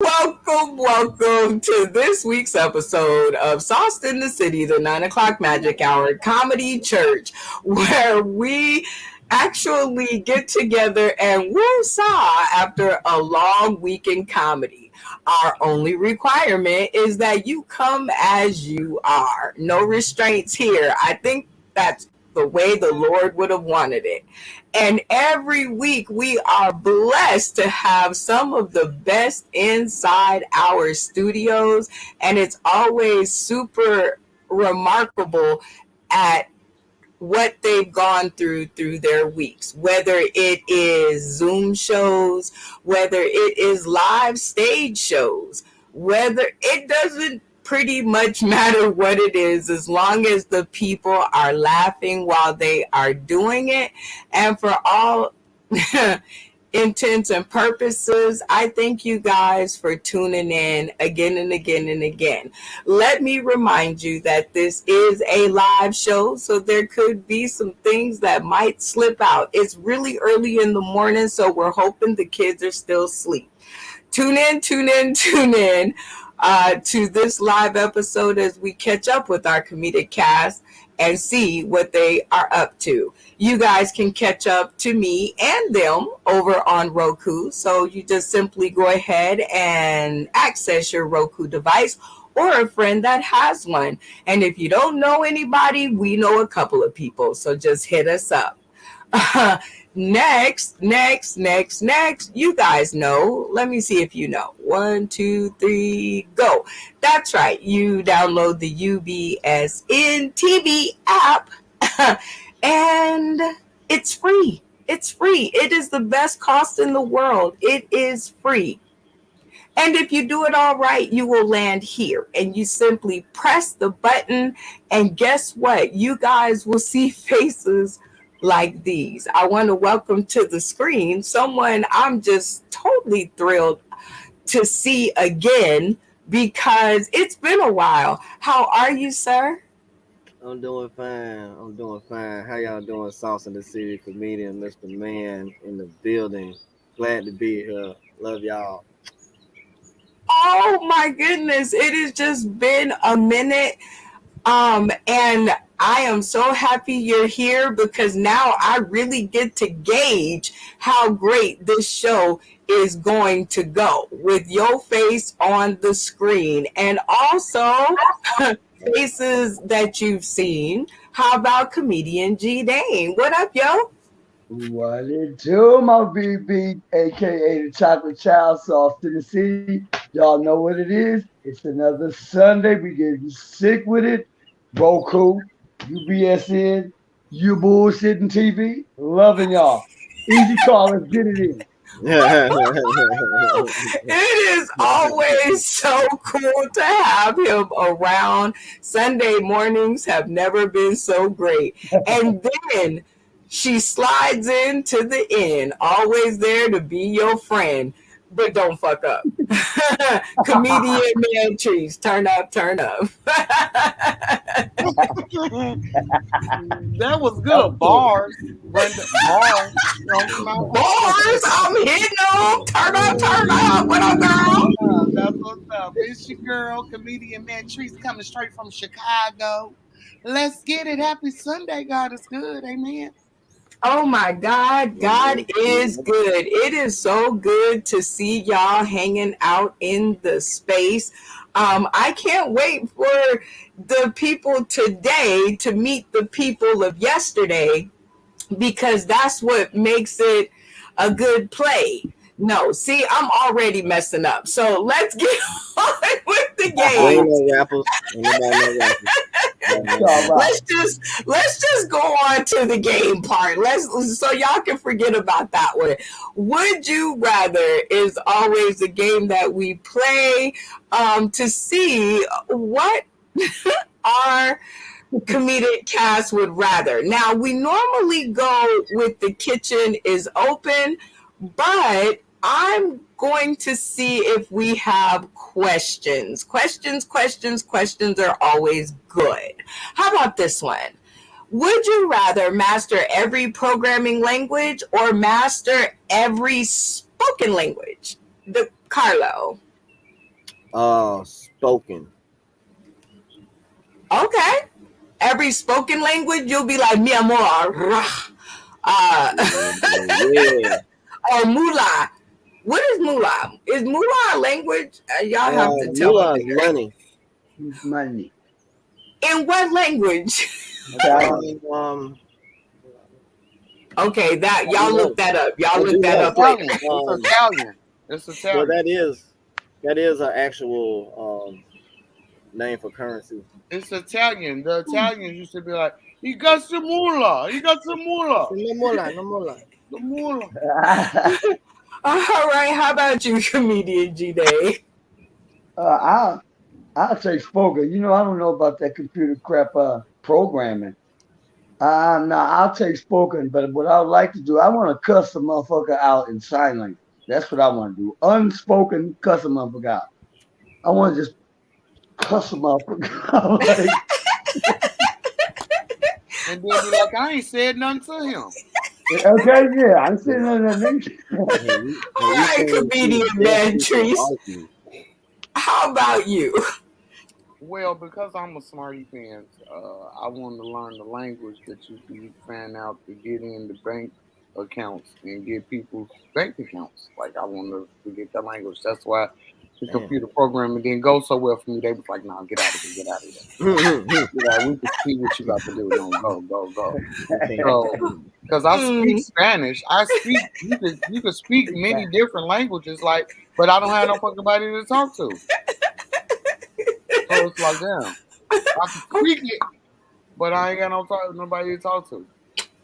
Welcome to this week's episode of Sauced in the City, the 9 o'clock magic hour comedy church, where we actually get together and woosah after a long week in comedy. Our only requirement is that you come as you are. No restraints here. I think that's the way the Lord would have wanted it. And every week we are blessed to have some of the best inside our studios. And it's always super remarkable at what they've gone through their weeks, whether it is Zoom shows, whether it is live stage shows, whether it doesn't pretty much matter what it is, as long as the people are laughing while they are doing it. And for all intents and purposes, I thank you guys for tuning in again and again and again. Let me remind you that this is a live show, so there could be some things that might slip out. It's really early in the morning, so we're hoping the kids are still asleep. Tune in to this live episode as we catch up with our comedic cast and see what they are up to. You guys can catch up to me and them over on Roku. So you just simply go ahead and access your Roku device or a friend that has one. And if you don't know anybody, we know a couple of people. So just hit us up. Next. You guys know. Let me see if you know. 1, 2, 3, go. That's right. You download the UBSN TV app and it's free. It's free. It is the best cost in the world. It is free. And if you do it all right, you will land here. And you simply press the button. And guess what? You guys will see faces like these. I want to welcome to the screen someone I'm just totally thrilled to see again because it's been a while. How are you, sir? I'm doing fine. How y'all doing? Sauce in the City comedian, Mr. Man in the building. Glad to be here. Love y'all. Oh my goodness, it has just been a minute. And I am so happy you're here because now I really get to gauge how great this show is going to go with your face on the screen and also faces that you've seen. How about comedian G Dane? What up, yo? What it do, my BB, aka the Chocolate Child, Sauce to the City. Y'all know what it is. It's another Sunday. We getting sick with it. Roku, UBSN, you bullshitting TV. Loving y'all. Easy call, let's get it in. It is always so cool to have him around. Sunday mornings have never been so great. And then she slides into the end, always there to be your friend, but don't fuck up. Comedian man trees, turn up. That was good. Bars. Brenda, bars. Bars, I'm hitting them. Turn up. What up, girl? That's what's up. It's your girl, comedian man Trees, coming straight from Chicago. Let's get it. Happy Sunday. God is good. Amen. Oh my God, God is good. It is so good to see y'all hanging out in the space. I can't wait for the people today to meet the people of yesterday because that's what makes it a good play. No, see, I'm already messing up. So let's get on with the game. Let's just go on to the game part. So y'all can forget about that one. Would you rather is always a game that we play to see what our comedic cast would rather. Now we normally go with the kitchen is open, but I'm going to see if we have questions. Questions are always good. How about this one? Would you rather master every programming language or master every spoken language? Carlo. Spoken. Okay. Every spoken language, you'll be like, mi amor, rah. Yeah. Or mula. What is mula? Is mula a language? Y'all have to tell Mula me. is money. Money. In what language? Italian. Okay, that I y'all do look know. that up. Y'all I look do that know. up later. Italian. It's Italian. It's Well, Italian. that is an actual name for currency. It's Italian. The Italians used to be like, "You got some moolah. You got some moolah. No mola, no mola. The moolah." All right, how about you, comedian G Day? I'll say spoken. You know, I don't know about that computer crap programming. No, I'll take spoken, but what I would like to do, I want to cuss a motherfucker out in sign language. That's what I want to do. Unspoken, cuss a motherfucker out. I want to just cuss a motherfucker out. Like, And they'll be like, "I ain't said nothing to him." okay, yeah, I'm sitting on that nation. All right, comedian man Trees. How about you? Well, because I'm a smarty pants, I wanted to learn the language that you find out to get in the bank accounts and get people's bank accounts. Like I wanted to get the language. That's why the computer programming didn't go so well for me. They was like, "Nah, get out of here, get out of here." We can see what you got to do. No, go. So, because I speak Spanish, you can speak many different languages, like, but I don't have no fucking body to talk to. So it's like, damn, I can speak it, but I ain't got nobody to talk to.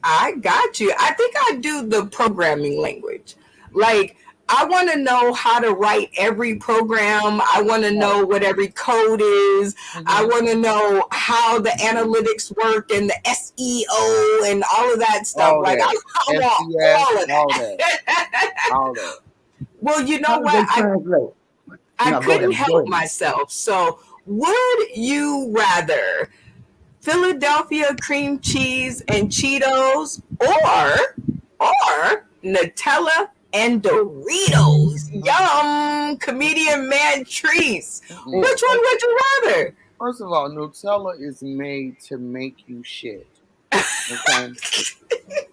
I got you. I think I do the programming language. Like, I want to know how to write every program. I want to know what every code is. I want to know how the analytics work and the SEO and all of that stuff. All like, that. I want all of that. All that. Well, you know How do what? they translate? I No, go couldn't ahead, help myself. So, would you rather Philadelphia cream cheese and Cheetos or Nutella and Doritos? Yum! Comedian man Trees. Which one would you rather? First of all, Nutella is made to make you shit. Okay?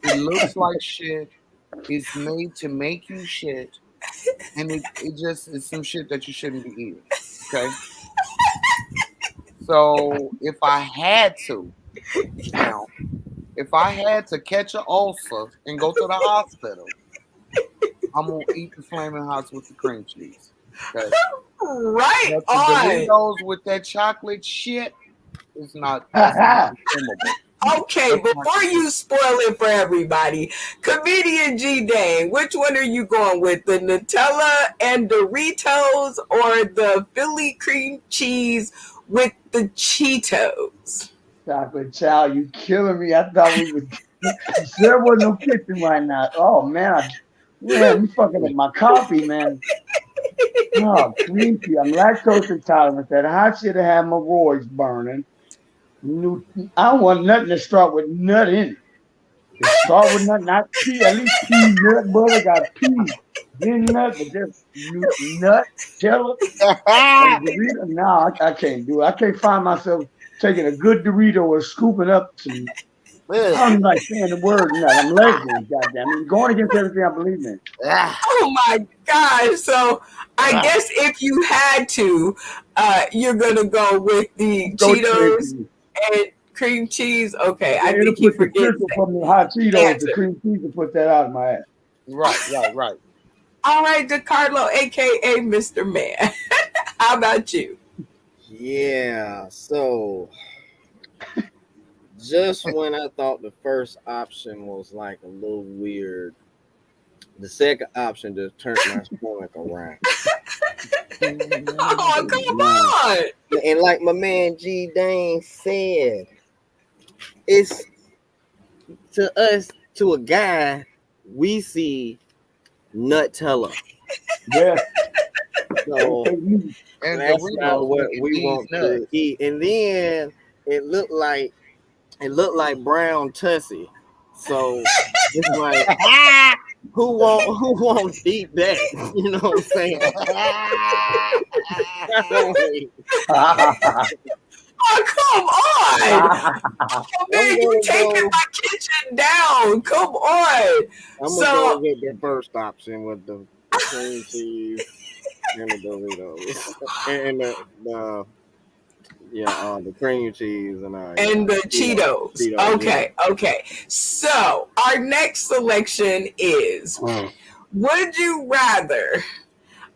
It looks like shit. It's made to make you shit. And it just is some shit that you shouldn't be eating. Okay? So if I had to, now, if I had to catch an ulcer and go to the hospital, I'm gonna eat the flaming hots with the cream cheese. Okay. Right But the on. Doritos with that chocolate shit is not consumable. Okay, before you spoil it for everybody, comedian G Dane, which one are you going with? The Nutella and Doritos or the Philly cream cheese with the Cheetos? Chocolate child, you killing me. I thought we was there wasn't no kitchen right now. Oh man, you fucking up my coffee, man. Oh, cream cheese. I'm lactose intolerant. That hot shit had my roids burning. I don't want nothing to start with nut in it. It start with nut, not pea. At least peanut butter got pea. Then nut, but just nut, jello, and Dorito. No, I can't do it. I can't find myself taking a good Dorito or scooping up some. I don't even like saying the word nut. I'm lesbian, goddamn. I'm going against everything I believe in. Oh my gosh. So I guess if you had to, you're gonna go with the Cheetos and cream cheese. Okay, I think he forgets the from the hot Cheetos, the cream cheese, to put that out of my ass. Right. All right, DeCarlo, aka Mr. Man. How about you? Yeah, so just when I thought the first option was like a little weird, the second option just turned my stomach around. Oh, come on! And like my man G Dane said, it's to us, to a guy, we see Nutella. Yeah. So and that's not what we want to eat. And then it looked like brown tussie. So it's like who won't eat that? You know what I'm saying? Oh, come on. Oh, man, you taking my kitchen down. Come on. I'm gonna go So, get the first option with the cream cheese and the Doritos and the cream cheese and and the Cheetos. Okay, okay. So, our next selection is would you rather?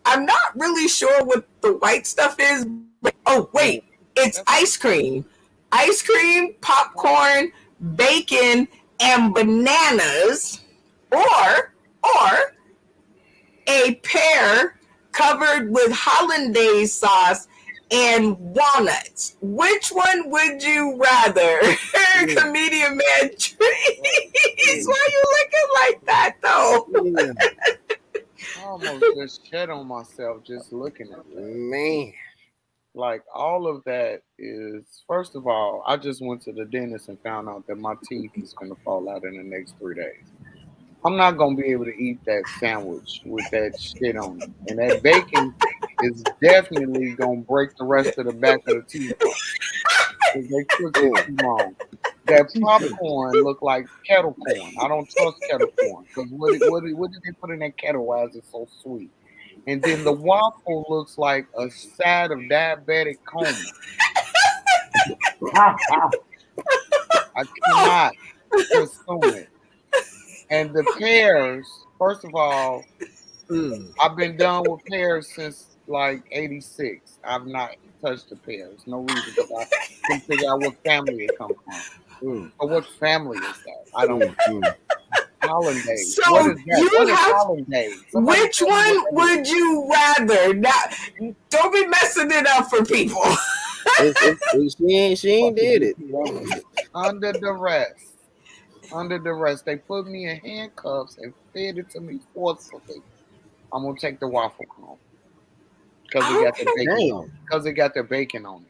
I'm not really sure what the white stuff is. But, oh, wait. It's ice cream. Ice cream, popcorn, bacon, and bananas, or a pear covered with hollandaise sauce and walnuts. Which one would you rather? Comedian man trees. Why you looking like that though? I almost just shed on myself just looking at that. Man. Like all of that is, first of all, I just went to the dentist and found out that my teeth is gonna fall out in the next 3 days. I'm not gonna be able to eat that sandwich with that shit on it, and that bacon is definitely gonna break the rest of the back of the teeth off. 'Cause they cook it too long. That popcorn look like kettle corn. I don't trust kettle corn because what did they put in that kettle? Why is it so sweet? And then the waffle looks like a side of diabetic coma. I cannot consume it. And the pears, first of all, I've been done with pears since like '86. I've not touched the pears. No reason because I couldn't figure out what family it comes from. Or what family is that? I don't know. Hollandaise. So what is that? What is have hollandaise? which one would you rather? Now, don't be messing it up for people. She ain't did it. Under the rest, they put me in handcuffs and fed it to me forcefully. I'm gonna take the waffle cone because it got the bacon on it. Because it got the bacon on it.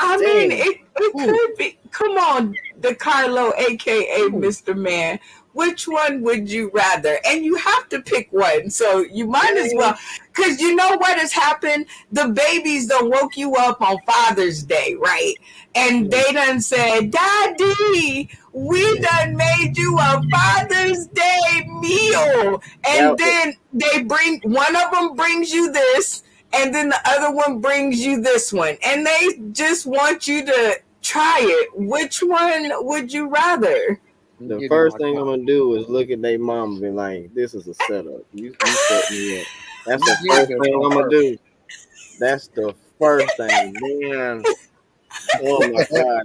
I mean, it could be. Come on, DeCarlo, aka Mr. Man. Which one would you rather? And you have to pick one, so you might as well. Because you know what has happened? The babies done woke you up on Father's Day, right? And they done said, Daddy, we done made you a Father's Day meal. And then they bring, one of them brings you this, and then the other one brings you this one. And they just want you to try it. Which one would you rather? The first thing I'm gonna do is look at their mom and be like, "This is a setup. You set me up." That's the first thing I'm gonna do. That's the first thing, man. Oh my god,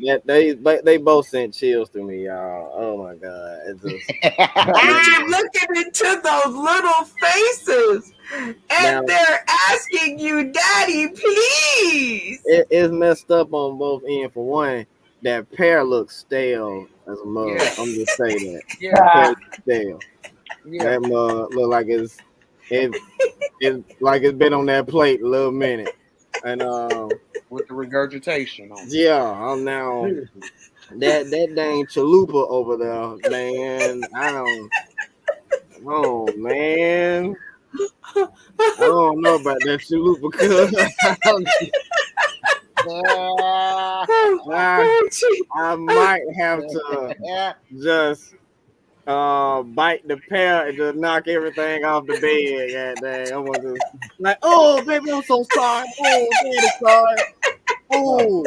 they both sent chills to me, y'all. Oh my god, it's just... But you're looking into those little faces, and they're asking you, "Daddy, please." It's messed up on both ends. For one, that pear looks stale as a mug. Yeah. I'm just saying that. Yeah. Stale. Yeah. That mug look like it's like it's been on that plate a little minute. And with the regurgitation on it. Yeah, I'm now that dang chalupa over there, man. Oh man. I don't know about that chalupa because I might have to just bite the pear and just knock everything off the bed. God dang, I'm gonna just like, oh baby, I'm so sorry. Oh, daddy, sorry. Oh,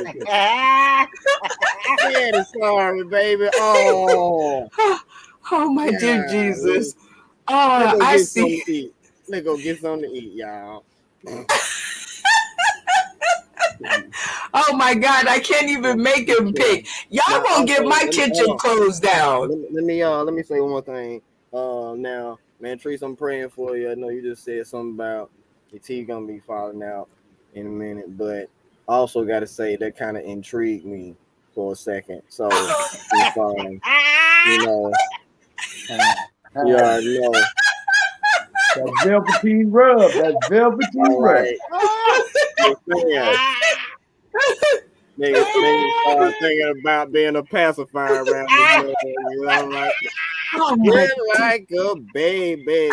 daddy, sorry, baby. Oh my dear Jesus. Oh, I see. Let's go get something to eat, y'all. Oh my God, I can't even make him pick. Y'all gonna get my kitchen closed down. Let me say one more thing. Now, man, Trees, I'm praying for you. I know you just said something about your teeth gonna be falling out in a minute, but I also gotta say that kind of intrigued me for a second. So you know, you already know. That's velveteen rub. That's velveteen rub. Niggas start thinking about being a pacifier around this you know, like, like a baby.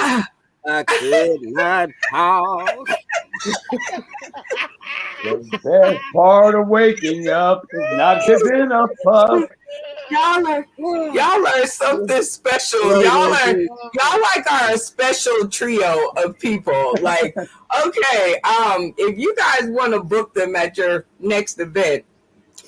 I could not talk. The best part of waking up is not giving a fuck. Y'all are something special. Love that shit. Y'all like our special trio of people. Like, okay, if you guys want to book them at your next event,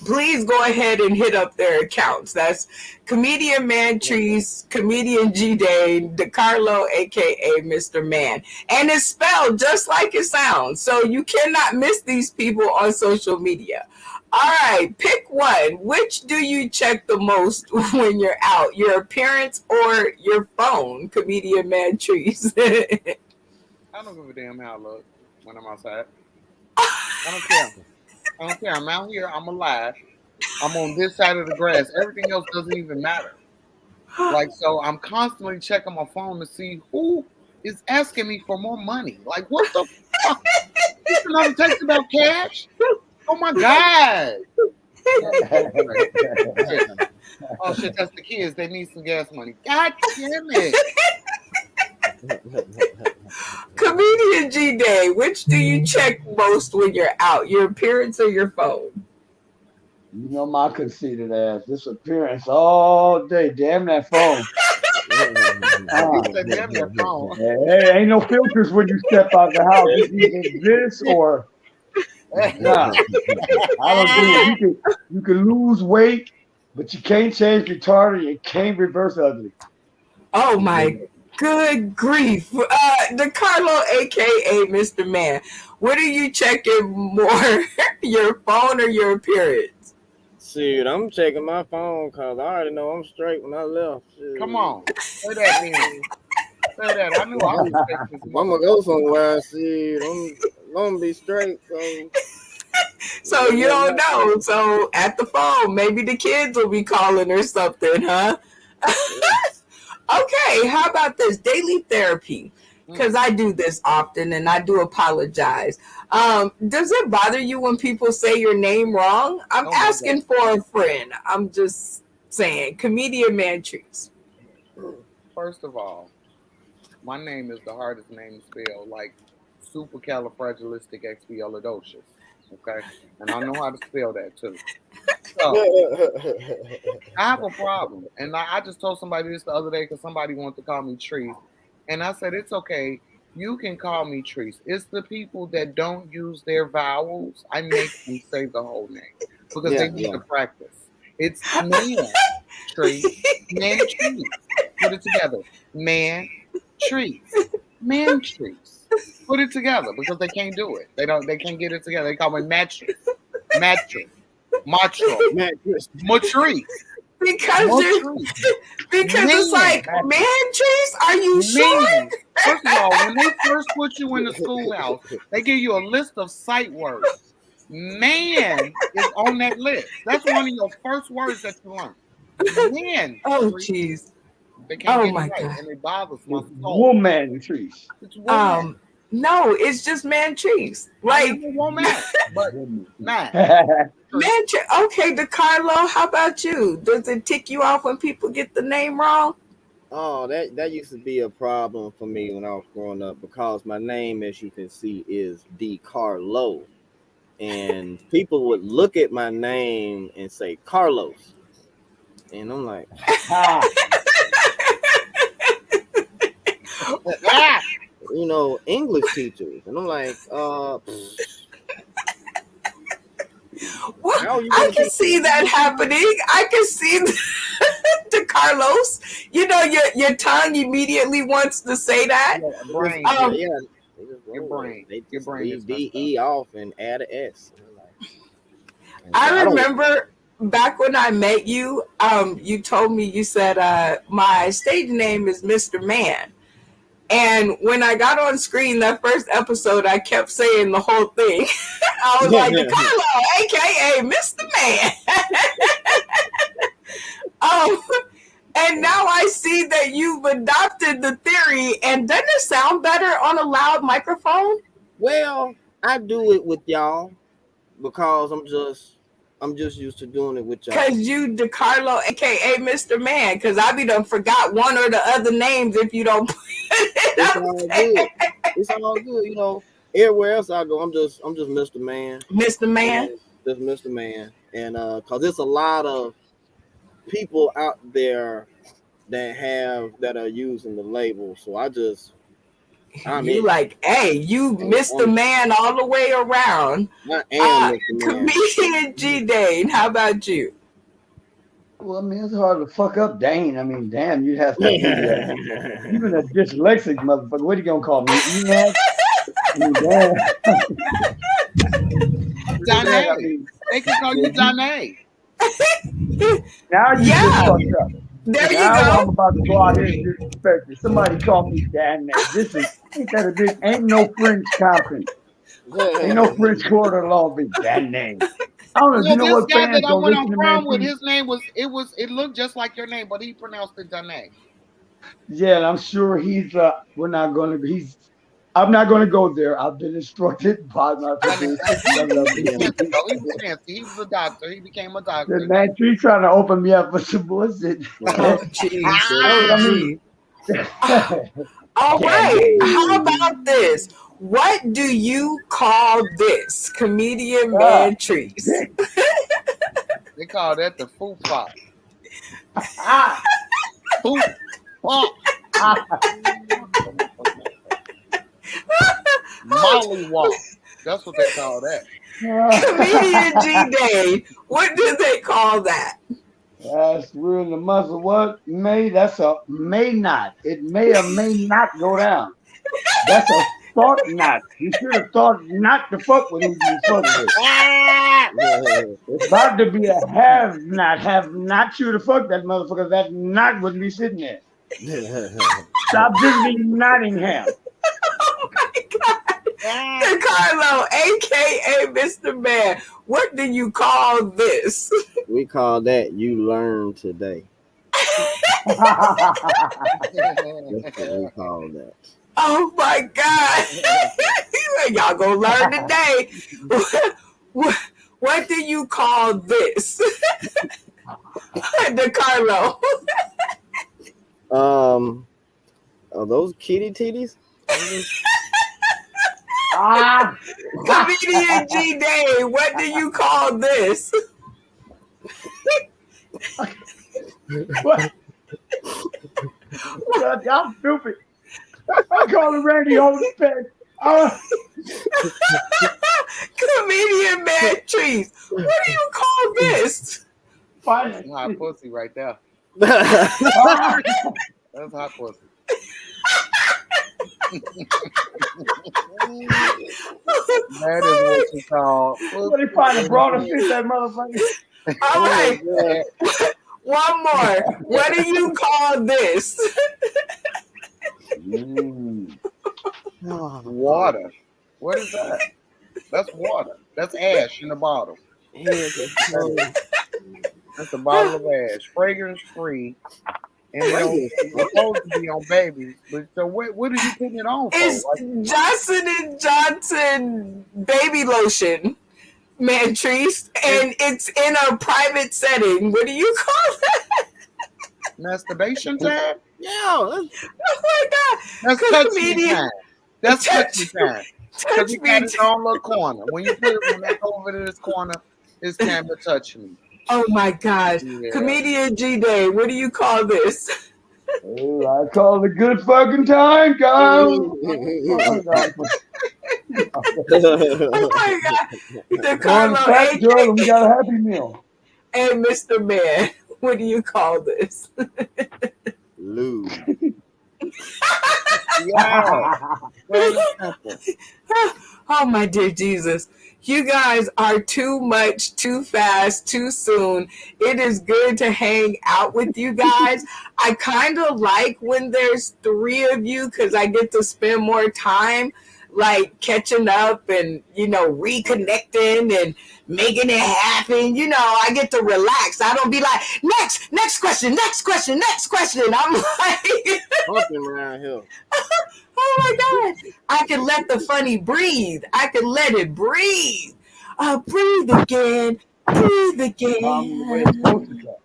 please go ahead and hit up their accounts. That's Comedian Man Trees, Comedian G Day, DeCarlo, aka Mr. Man. And it's spelled just like it sounds. So you cannot miss these people on social media. All right, pick one. Which do you check the most when you're out? Your appearance or your phone? Comedian Man Trees. I don't give a damn how I look when I'm outside. I don't care. I don't care. I'm out here. I'm alive. I'm on this side of the grass. Everything else doesn't even matter. Like, so I'm constantly checking my phone to see who is asking me for more money. Like, what the fuck? This another text about cash? Oh my God. Oh shit, that's the kids. They need some gas money. God damn it. Comedian G Day, which do you check most when you're out? Your appearance or your phone? You know my conceited ass. This appearance all day. Damn that phone. Damn that phone. Hey, ain't no filters when you step out the house. It's either this or nah. I don't do it. You can lose weight, but you can't change retarded. You can't reverse ugly. Oh my good grief. DeCarlo, aka Mr. Man. What are you checking more? Your phone or your appearance? Shit, I'm checking my phone because I already know I'm straight when I left. Shit. Come on. Say that then. Say that. I knew I was expecting this. I'm gonna go somewhere. Shit, I'm gonna be straight. So you don't know. So at the phone, maybe the kids will be calling or something, huh? Okay, how about this? Daily therapy. Because I do this often and I do apologize. Does it bother you when people say your name wrong? I'm asking for a friend. I'm just saying. Comedian Man Trees. First of all, my name is the hardest name to spell, like supercalifragilisticexpialidocious. Okay? And I know how to spell that too. So, I have a problem. And I just told somebody this the other day because somebody wanted to call me Trees. And I said, it's okay. You can call me Trees. It's the people that don't use their vowels. I make them say the whole name because they need to practice. It's man, tree, man, trees. Put it together. Man, trees. Man, trees. Put it together because they can't do it. They can't get it together. They call me mattress. Mattress. Macho. Matrice. Because it's like, man, Trees, are you sure? First of all, when they first put you in the schoolhouse, they give you a list of sight words. Man is on that list. That's one of your first words that you learn. Man. Oh, jeez. They can't get it right, and it bothers my soul. Woman Trees. It's woman. No, it's just Man Trees. Like woman, but man. Okay, DeCarlo, how about you? Does it tick you off when people get the name wrong? Oh, that used to be a problem for me when I was growing up because my name, as you can see, is DeCarlo. And people would look at my name and say Carlos. And I'm like, you know, English teachers. And I'm like, Well, I can see that happening. I can see the Carlos. You know, your tongue immediately wants to say that. Your brain. They just leave DE off and add an S. I remember back when I met you, you told me, you said, my stage name is Mr. Man. And when I got on screen that first episode, I kept saying the whole thing. I was like, DeCarlo, aka Mr. Man. And now I see that you've adopted the theory. And doesn't it sound better on a loud microphone? Well, I do it with y'all because I'm just used to doing it with y'all. Because you, DeCarlo, aka Mr. Man, because I be done forgot one or the other names if you don't put it It's all good. It's all good. You know, everywhere else I go, I'm just Mr. Man. Mr. Man? And just Mr. Man. And cause there's a lot of people out there that are using the label. So I'm You it. like, hey, you Mr. I'm, Man all the way around. I am Mr. Man. Comedian G Dane, how about you? Well, I mean, it's hard to fuck up Dane. I mean, damn, you'd have to be even a dyslexic motherfucker. What are you gonna call me? Enoch? I mean, damn. Danae. I mean, They can call you Danae. now you just Yeah, fucked up. there you Now I'm go. about to go out here and disrespect you. Somebody call me Dan. This is ain't that a big ain't no French Compton. Ain't no French Quarter Long Beach. Dan name. I don't know. Yeah, You know this what guy fans that I don't went listen on to man prom with, Trees? his name it looked just like your name, but he pronounced it Danae. Yeah, and I'm sure we're not gonna I'm not gonna go there. I've been instructed by my Danae. physician. He, I he love was this fancy shit. though. He was fancy. He was a doctor. He became a The doctor. man Tree trying to open me up for some bullshit. Oh, jeez. Oh, I mean, gee. All Dan right. name. How about this? What do you call this? Comedian Ah, Man Trees. dick. They call that the food pot. Ah, Food pot. ah. Mollywop. That's what they call that. Comedian G Dane. What do they call that? That's we're in the month of what? May. That's a may not. It may or may not go down. That's a thought not. You should have thought not to fuck with who you fuck with. Ah! It's about to be a have not. Have not you to fuck that motherfucker. That not wouldn't be sitting there. Stop visiting Nottingham. Oh my God. Carlo, aka Mr. Man, what do you call this? We call that you learn today. That's what we call that. Oh my God. Y'all gonna learn today. What do you call this? DeCarlo. Are those kitty titties? Ah, Comedian G Day, what do you call this? what? God, y'all stupid. I call it Randy holding pen. Comedian Man Trees, what do you call this? That's hot pussy right there. Ah, That's hot pussy. That is what you call. what he finally brought a fit that motherfucker. All right, one more. What do you call this? Water. What is that? That's water. That's ash in a bottle. That's a bottle of ash, fragrance free, and it's supposed to be on babies. But so what are you putting it on for? It's Johnson and Johnson baby lotion, Man Trees, and it's in a private setting. What do you call that? Masturbation time? Yeah, Oh my God! That's touching time. That's touching time. Because Touch he got me. his own little corner. When you put it when they go over to this corner, it's time to touch me. Oh my gosh. Yeah. Comedian G Day, what do do you call this? Oh, I call it a good fucking time, guys. Oh my God. Going DeCarlo, to Fat Joe, we got a Happy Meal. Hey, Mr. Man, what do you call this? Lube. Yeah. Very simple. Oh my dear Jesus. You guys are too much, too fast, too soon. It is good to hang out with you guys. I kind of like when there's three of you because I get to spend more time like catching up and, reconnecting and making it happen. I get to relax. I don't be like, next question. I'm like, Pumping around here. oh my God. I can let the funny breathe. I can let it breathe. Breathe again. Breathe The way it's again. supposed to go.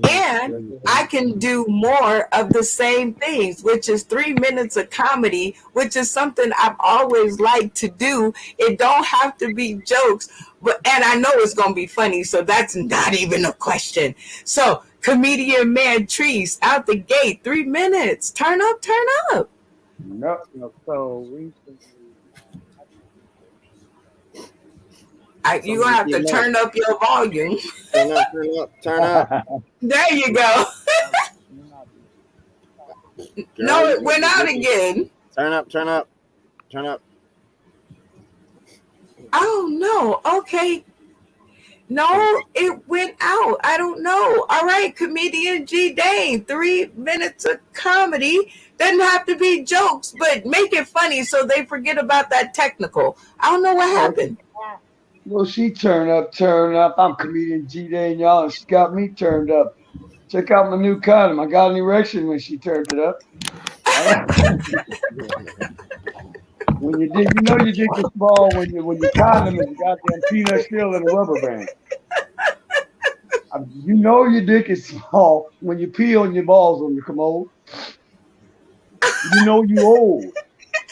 And I can do more of the same things, which is 3 minutes of comedy, which is something I've always liked to do. It don't have to be jokes, and I know it's gonna be funny, so that's not even a question. So comedian man Trees out the gate, 3 minutes. Turn up, turn up. No. So recently, You gonna have to turn up your volume. Turn up, turn up, turn up. There you go. No, Girl, it went out again. Turn up, turn up, turn up. Oh no. Okay. No, it went out. I don't know. All right, comedian G Dane, 3 minutes of comedy. Doesn't have to be jokes, but make it funny so they forget about that technical. I don't know what happened. Well, she turn up, turn up. I'm comedian G Day, and y'all, and she got me turned up. Check out my new condom. I got an erection when she turned it up. When you dig, you know your dick is small when your condom is a goddamn peanut shell and a rubber band. You know your dick is small when you pee on your balls on the commode. You know you old.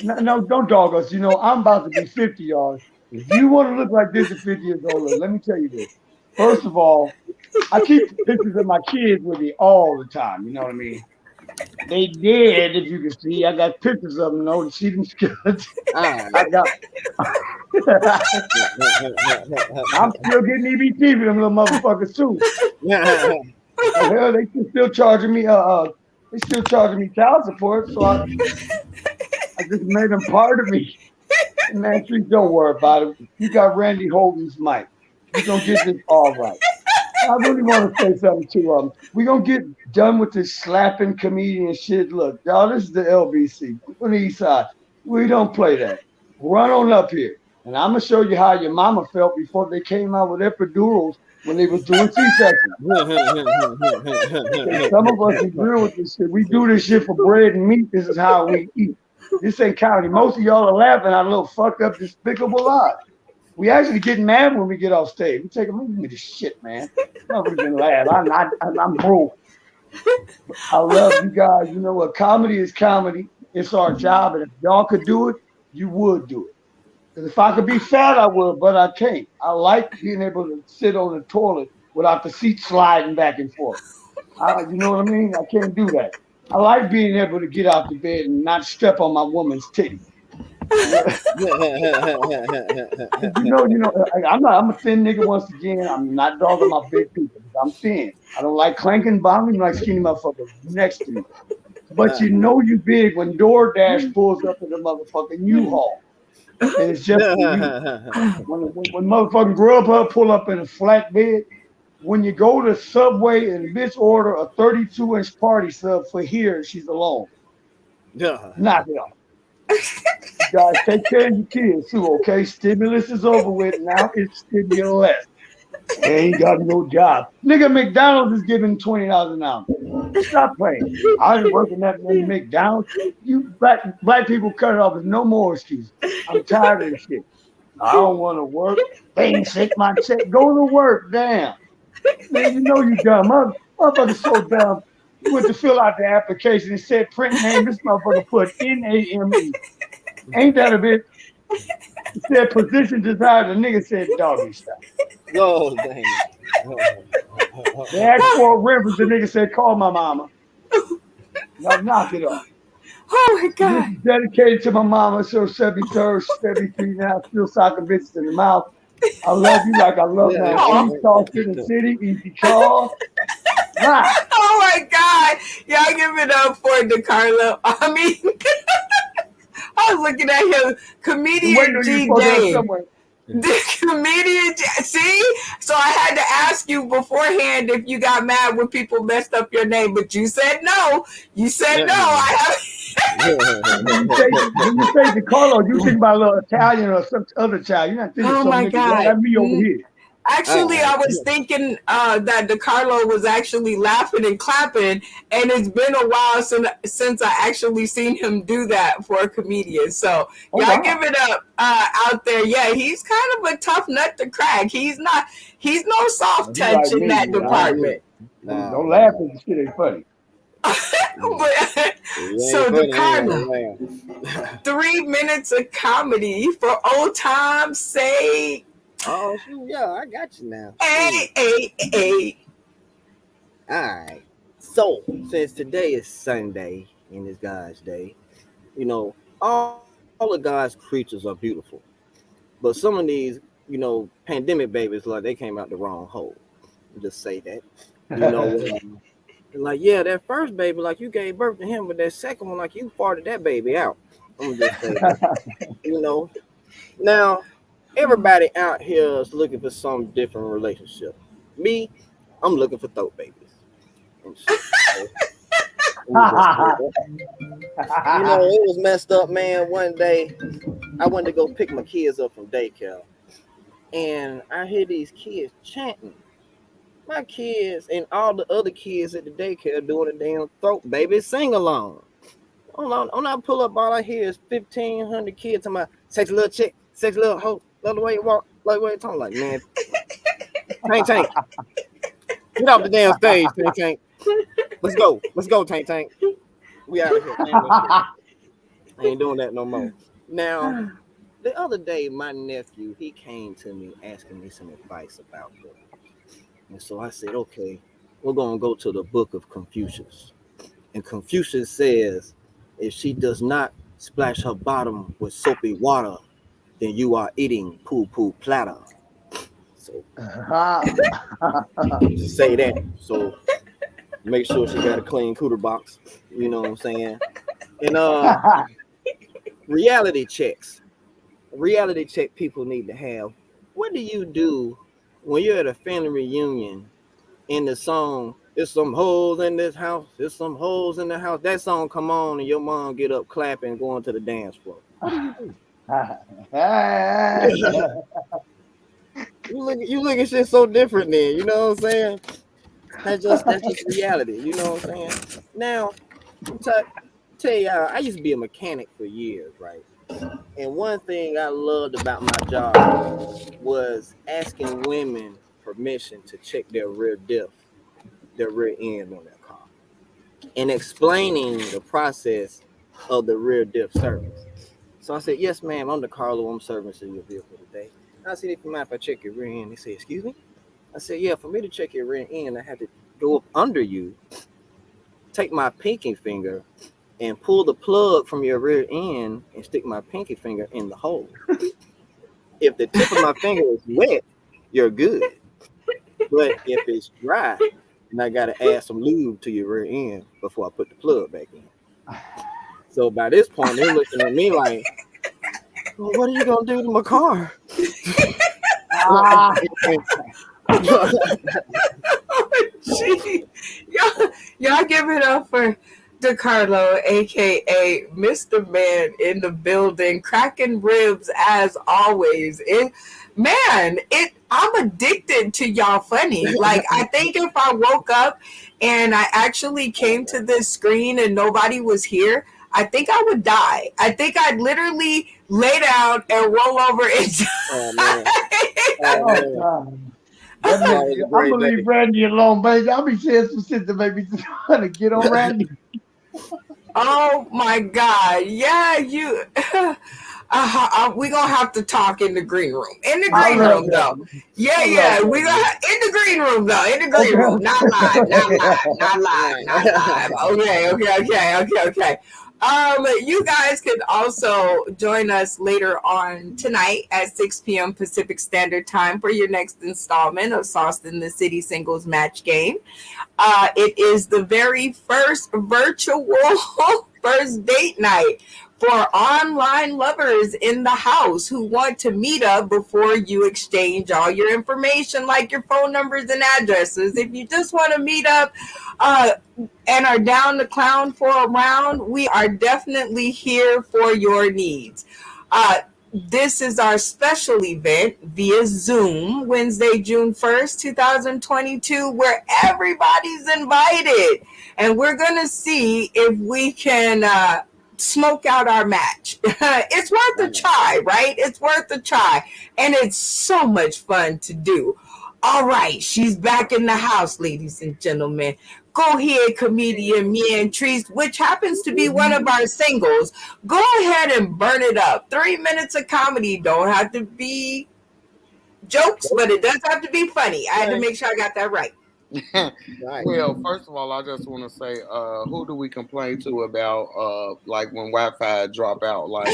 No, don't dog us. You know, I'm about to be 50, y'all. If you want to look like this at 50 years old, let me tell you this. First of all, I keep pictures of my kids with me all the time. You know what I mean? They dead, if you can see. I got pictures of them, to see them skeletons. I got. I'm still getting EBT for them little motherfuckers too. Hell, they still charging me. They still charging me child support. So I just made them part of me. Man, please don't worry about it. You got Randy Holden's mic. We're gonna get this all right. I really want to say something to them. We're gonna get done with this slapping comedian shit. Look, y'all, this is the LBC on the east side. We don't play that. Run on up here. And I'm gonna show you how your mama felt before they came out with epidurals when they was doing C-sections. Some of us agree with this shit. We do this shit for bread and meat. This is how we eat. This ain't comedy. Most of y'all are laughing at a little fucked up, despicable lies. We actually get mad when we get off stage. We take a look at this shit, man. Nobody's gonna laugh. I'm broke. I love you guys. You know what? Comedy is comedy. It's our job, and if y'all could do it, you would do it. Because if I could be fat, I would, but I can't. I like being able to sit on the toilet without the seat sliding back and forth. You know what I mean? I can't do that. I like being able to get out the bed and not step on my woman's titty. I'm a thin nigga once again. I'm not dogging my big people. I'm thin. I don't like clanking bombing like skinny motherfuckers next to me. But you know you big when DoorDash pulls up in the motherfucking U-Haul. And it's just for you. When motherfucking Grubhub pull up in a flatbed, when you go to Subway and bitch order a 32-inch party sub for here, she's alone. Knock it off. You guys take care of your kids too, okay? Stimulus is over with. Now it's stimulus. Ain't got no job. Nigga, McDonald's is giving $20 an hour. Stop playing. I ain't working at McDonald's. You black people cut it off. There's no more excuses. I'm tired of this shit. I don't want to work. They ain't shake my check. Go to work, damn. Man, you know you dumb. Motherfucker's so dumb. You went to fill out the application. It said print name. This motherfucker put NAME. Ain't that a bit? It said position desired. The nigga said doggy style. Oh, dang. They asked for a reference. The nigga said call my mama. Now knock it off. Oh my God. This is dedicated to my mama. So 73rd, 73 now, still socking bitches in the mouth. I love you like I love my East in the city, Easy Charles. Right. Oh my God. Y'all give it up for DeCarlo. I mean, I was looking at him. Comedian G Day. The comedian, see? So I had to ask you beforehand if you got mad when people messed up your name, but you said no. You said no. I When you say DeCarlo, you think about a little Italian or some other child. You're not thinking oh my God. That's me over here. Actually, I was thinking that DeCarlo was actually laughing and clapping, and it's been a while since I actually seen him do that for a comedian. So y'all give it up out there. Yeah, he's kind of a tough nut to crack. He's no soft touch in that department. Nah, Don't laugh nah. if the shit ain't funny. Nah. But, If it ain't so the funny, I ain't Cardinal, gonna laugh. 3 minutes of comedy for old time's sake. Oh shoot, yeah, I got you now. Shoot. Hey. All right. So since today is Sunday and it's God's day, you know, all of God's creatures are beautiful. But some of these, pandemic babies, like they came out the wrong hole. Just say that. You know, like yeah, that first baby, like you gave birth to him, but that second one, like you farted that baby out. I'm gonna just say that. You know, now everybody out here is looking for some different relationship. Me, I'm looking for throat babies and shit. So, let me just say that. It was messed up, man. One day, I went to go pick my kids up from daycare, and I hear these kids chanting. My kids and all the other kids at the daycare doing a damn throat baby sing along. On I pull up, all I hear is 1,500 kids talking about sex little chick, sex little hoe, love the way you walk, love the way you talk. Like, man, Tank, get off the damn stage, Tank. Let's go, Tank. We out of here. I ain't doing that no more. Now, the other day, my nephew, he came to me asking me some advice about girls. And so I said, okay, we're going to go to the book of Confucius. And Confucius says, if she does not splash her bottom with soapy water, then you are eating poo platter. So say that. So make sure she got a clean cooter box. You know what I'm saying? And reality checks. Reality check people need to have. What do you do when you're at a family reunion in the song, "There's some hoes in this house, there's some hoes in the house"? That song come on and your mom get up clapping, going to the dance floor. What do you do? You look at shit so different then, you know what I'm saying? That's just reality, you know what I'm saying? Now, I'm tell y'all, I used to be a mechanic for years, right? And one thing I loved about my job was asking women permission to check their their rear end on their car, and explaining the process of the rear diff service. So I said, yes, ma'am, I'm the Carlo, I'm servicing your vehicle today. I said, if you mind if I check your rear end? They said, excuse me? I said, yeah, for me to check your rear end, I had to go up under you, take my pinky finger, and pull the plug from your rear end and stick my pinky finger in the hole. If the tip of my finger is wet, you're good. But if it's dry, then I gotta add some lube to your rear end before I put the plug back in. So by this point, they're looking at me like, well, what are you gonna do to my car? Gee, y'all give it up for DeCarlo, aka Mr. Man in the building, cracking ribs as always. I'm addicted to y'all funny. Like, I think if I woke up and I actually came to this screen and nobody was here, I think I would die. I think I'd literally lay down and roll over and Oh man. Oh, Oh God. man. That That makes was me, a I'm great gonna day. leave Randy alone, baby. I'll be saying some shit that make me trying to get on Randy. Oh my God. Yeah, you. We gonna have to talk in the green room. In the I green love room, though. Randy. Yeah, I love yeah. We Randy. gonna in the green room, though. In the green room. Not live. Not Okay. live. Not live. Not live. Okay. You guys can also join us later on tonight at 6 p.m. Pacific Standard Time for your next installment of Sauce in the City Singles Match Game. It is the very first virtual first date night for online lovers in the house who want to meet up before you exchange all your information, like your phone numbers and addresses. If you just want to meet up uh, and are down to clown for a round, we are definitely here for your needs. This is our special event via Zoom, Wednesday, June 1st, 2022, where everybody's invited. And we're going to see if we can smoke out our match. It's worth a try, right? It's worth a try. And it's so much fun to do. All right, she's back in the house, ladies and gentlemen. Go ahead, comedian Meantrice, which happens to be one of our singles. Go ahead and burn it up. 3 minutes of comedy. Don't have to be jokes, but it does have to be funny. I had to make sure I got that right. Right. Well, first of all, I just want to say, who do we complain to about, like when Wi-Fi drop out? Like,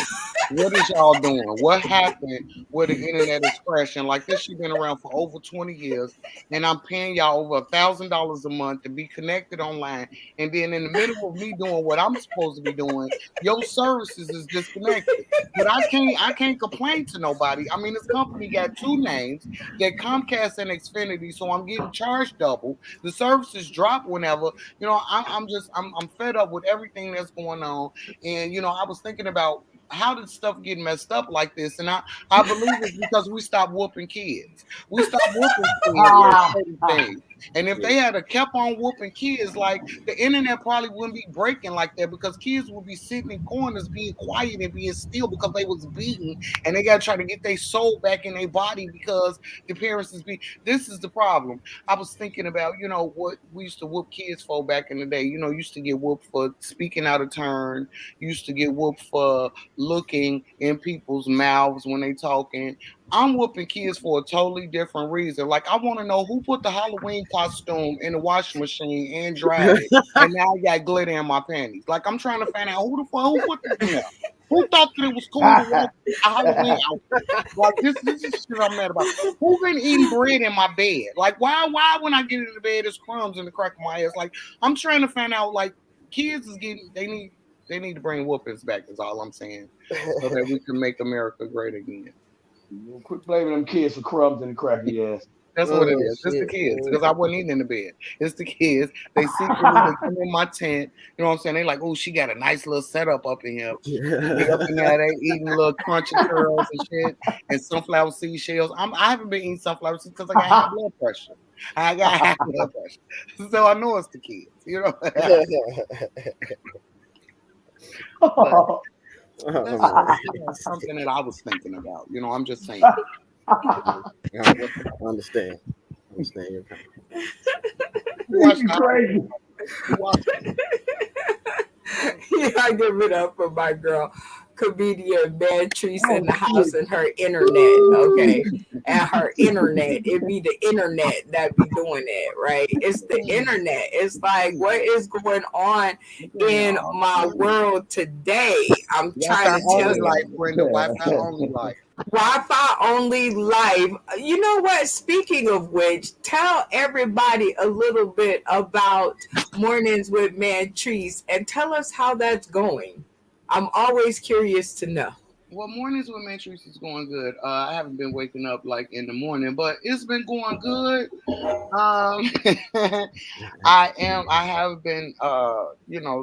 what is y'all doing? What happened where the internet is crashing? Like this shit been around for over 20 years, and I'm paying y'all over $1,000 a month to be connected online, and then in the middle of me doing what I'm supposed to be doing, your services is disconnected. But I can't complain to nobody. I mean, this company got two names, they're Comcast and Xfinity, so I'm getting charged double. The services drop whenever. I'm fed up with everything that's going on, and I was thinking about how did stuff get messed up like this, and I believe it's because we stopped whooping kids. We stopped whooping kids for certain things. And if they had a kept on whooping kids, like the internet probably wouldn't be breaking like that because kids would be sitting in corners being quiet and being still because they was beaten and they gotta try to get their soul back in their body because the parents is being. This is the problem. I was thinking about, what we used to whoop kids for back in the day. Used to get whooped for speaking out of turn, used to get whooped for looking in people's mouths when they talking. I'm whooping kids for a totally different reason. Like I want to know who put the Halloween costume in the washing machine and dried it, and now I got glitter in my panties. Like I'm trying to find out who put this in there. Who thought that it was cool to wear a Halloween outfit? Like this is shit I'm mad about. Who been eating bread in my bed? Like why when I get into bed there's crumbs in the crack of my ass? Like I'm trying to find out. Like kids is getting they need to bring whoopings back. Is all I'm saying, so that we can make America great again. Quit blaming them kids for crumbs in the crack of your ass. That's what it Oh is. It's the shit. kids because I wasn't eating in the bed. It's the kids. They secretly they come in my tent. You know what I'm saying? They like, oh, she got a nice little setup up in here. They up in there, they eating little crunchy curls and shit and sunflower seed shells. I haven't been eating sunflower seeds because I got high blood pressure. I got high blood pressure, so I know it's the kids. But that's something that I was thinking about. I'm just saying. Understand. Understand your pain. You crazy. Yeah, I give it up for my girl, comedian Meantrice in the house and her internet, okay? And her internet. It be the internet that be doing it, right? It's the internet. It's like, what is going on in my world today? I'm Wi-Fi trying to tell only you. life, Brenda. Wi-Fi only life. Wi-Fi only live. You know what? Speaking of which, tell everybody a little bit about Mornings with Meantrice and tell us how that's going. I'm always curious to know. Well, mornings with Matrix is going good. I haven't been waking up like in the morning, but it's been going good. Um, I have been,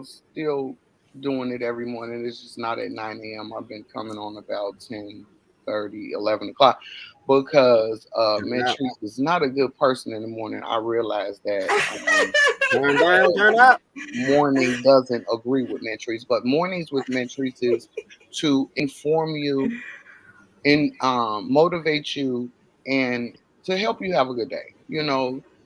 still doing it every morning. It's just not at 9 a.m. I've been coming on about 10:30, 11 o'clock because Turn Matrix is not a good person in the morning. I realize that. down, turn up. Morning doesn't agree with Mentrice, but mornings with Mentrice is to inform you and motivate you and to help you have a good day.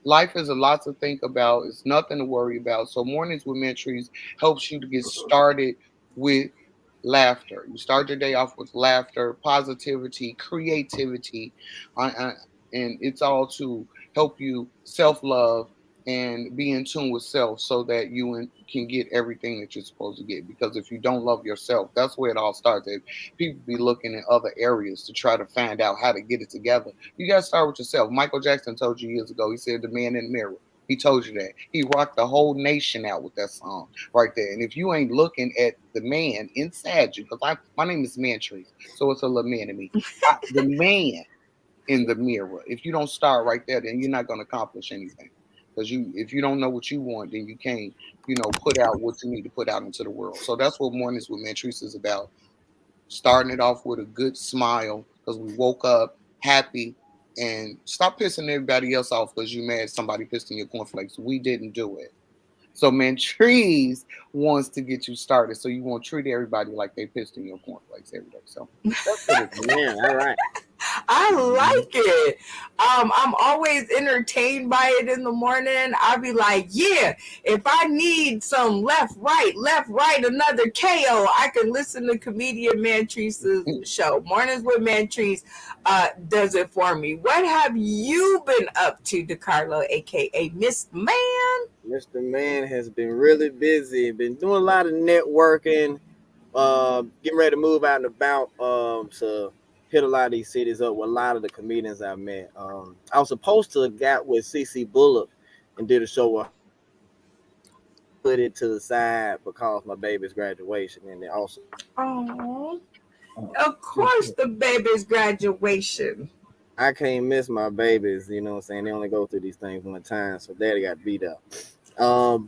Life is a lot to think about. It's nothing to worry about. So mornings with Mentrice helps you to get started with laughter. You start your day off with laughter, positivity, creativity, uh, uh, and it's all to help you self-love and be in tune with self so that can get everything that you're supposed to get. Because if you don't love yourself, that's where it all starts. If people be looking in other areas to try to find out how to get it together, you got to start with yourself. Michael Jackson told you years ago, he said, "The man in the mirror." He told you that. He rocked the whole nation out with that song right there. And if you ain't looking at the man inside you, because my name is Mantree, so it's a little man in me. The man in the mirror. If you don't start right there, then you're not going to accomplish anything. Because if you don't know what you want, then you can't, put out what you need to put out into the world. So that's what Mornings with Mantrice is about. Starting it off with a good smile because we woke up happy, and stop pissing everybody else off because you mad somebody pissed in your cornflakes. We didn't do it. So Mantrice wants to get you started, so you won't treat everybody like they pissed in your cornflakes every day. So that's what it's Man, all right. I Mhm. like it. I'm always entertained by it in the morning. I'll be like, yeah, if I need some left, right, another KO, I can listen to comedian Mantreese's show. Mornings with Mantreese does it for me. What have you been up to, DeCarlo, aka Miss Man? Mr. Man has been really busy, been doing a lot of networking, getting ready to move out and about to hit a lot of these cities up with a lot of the comedians I met. I was supposed to have got with CC Bullock and did a show with her, put it to the side because my baby's graduation, and then also Oh, Oh, of good course, shit. the baby's graduation. I can't miss my babies. You know what I'm saying? They only go through these things one time, so daddy got beat up.